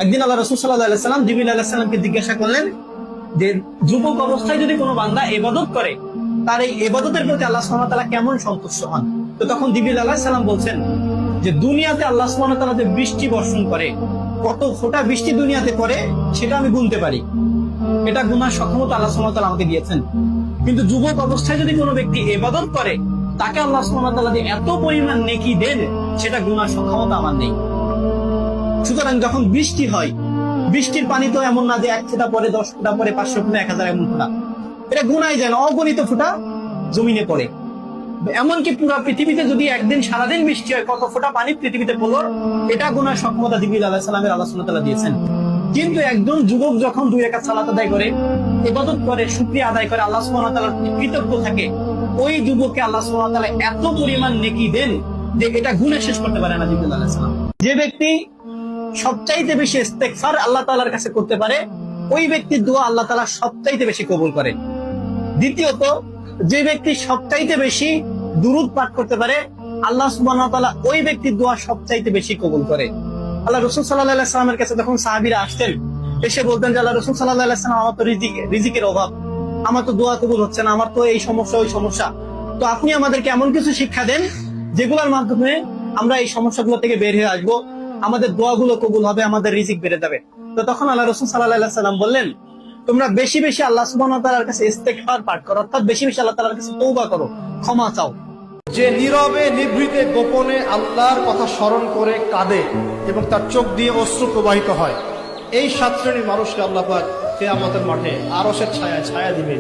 একদিন আল্লাহ রাসূল সাল্লাল্লাহু আলাইহি সাল্লাম জিবরিল আলাইহিস সালামকে জিজ্ঞাসা করলেন যে যুবক অবস্থায় যদি কোনো বান্দা ইবাদত করে তার এই ইবাদতের প্রতি আল্লাহ সুবহানাহু ওয়া তাআলা কেমন সন্তুষ্ট হন। তো তখন জিবরিল আলাইহিস সালাম বলছেন যে দুনিয়াতে আল্লাহ সুবহানাহু ওয়া তাআলা যে বৃষ্টি বর্ষণ করে, কত ফোঁটা বৃষ্টি দুনিয়াতে পড়ে সেটা আমি গুনতে পারি, এটা গুনার সক্ষমতা আল্লাহ সুবহানাহু ওয়া তাআলা আমাকে দিয়েছেন। কিন্তু যুবক অবস্থায় যদি কোনো ব্যক্তি ইবাদত করে তাকে আল্লাহ সুবহানাহু ওয়া তাআলা যে এত পরিমাণ নেকি দেন সেটা গুনার সক্ষমতা আমার নেই। সুতরাং যখন বৃষ্টি হয়, বৃষ্টির পানি তো এমন না যে 1 ফোঁটা পরে 10 ফোঁটা পরে 500 ফোঁটা 1000 এমন ফোঁটা, এটা গুনাই যায় না, অগণিত ফোঁটা জমিনে পড়ে। এমনকি পুরো পৃথিবীতে যদি একদিন সারাদিন বৃষ্টি হয়, কত ফোঁটা পানি পৃথিবীতে পড়লো, এটা গুনার সক্ষমতা জিবরিল আলাইহিস সালামের আল্লাহ সুবহানাহু ওয়া তাআলা দিয়েছেন। কিন্তু একজন যুবক যখন 2 রাকাত সালাত আদায় করে, ইবাদত করে, শুকরিয়া আদায় করে, আল্লাহ সুবহানাহু ওয়া তাআলার কৃতজ্ঞ থাকে, ওই যুবককে আল্লাহ সুবহানাহু ওয়া তাআলা এত পরিমাণ নেকি দেন যে এটা গুণে শেষ করতে পারে না জিবরিল আলাইহিস সালাম। যে ব্যক্তি সবচাইতে বেশি ইস্তেগফার আল্লাহ তাআলার কাছে করতে পারে, ওই ব্যক্তির দোয়া আল্লাহ তাআলা সবচাইতে বেশি কবুল করে। দ্বিতীয়ত, যে ব্যক্তি সবচাইতে বেশি দুরূদ পাঠ করতে পারে, আল্লাহ সুবহানাহু ওয়া তাআলা ওই ব্যক্তির দোয়া সবচাইতে বেশি কবুল করে। আল্লাহ রাসূল সাল্লাল্লাহু আলাইহি সাল্লামের কাছে যখন সাহাবীরা আসতেন, এসে বলতেন যে আল্লাহ রাসূল সাল্লাল্লাহু আলাইহি সাল্লাম, আমার তো রিজিকের অভাব, আমার তো দোয়া কবুল হচ্ছে না, আমার তো এই সমস্যা ওই সমস্যা, তো আপনি আমাদেরকে এমন কিছু শিক্ষা দেন যেগুলোর মাধ্যমে আমরা এই সমস্যাগুলো থেকে বের হয়ে আসবো, আমাদের দোয়াগুলো কবুল হবে, আমাদের রিজিক বেড়ে যাবে। তো তখন আল্লাহ রাসূল সাল্লাল্লাহু আলাইহি সাল্লাম বললেন, তোমরা বেশি বেশি আল্লাহ সুবহানাহু ওয়া তাআলার কাছে ইস্তেগফার পাঠ করো, অর্থাৎ বেশি বেশি আল্লাহ তাআলার কাছে তওবা করো, ক্ষমা চাও। যে নীরবে নিভৃতে গোপনে আল্লাহর কথা স্মরণ করে কাঁদে এবং তার চোখ দিয়ে অশ্রু প্রবাহিত হয়, এই 7 শ্রেণীর মানুষকে আল্লাহ পাক কিয়ামতের মাঠে আরশের ছায়া দিবে।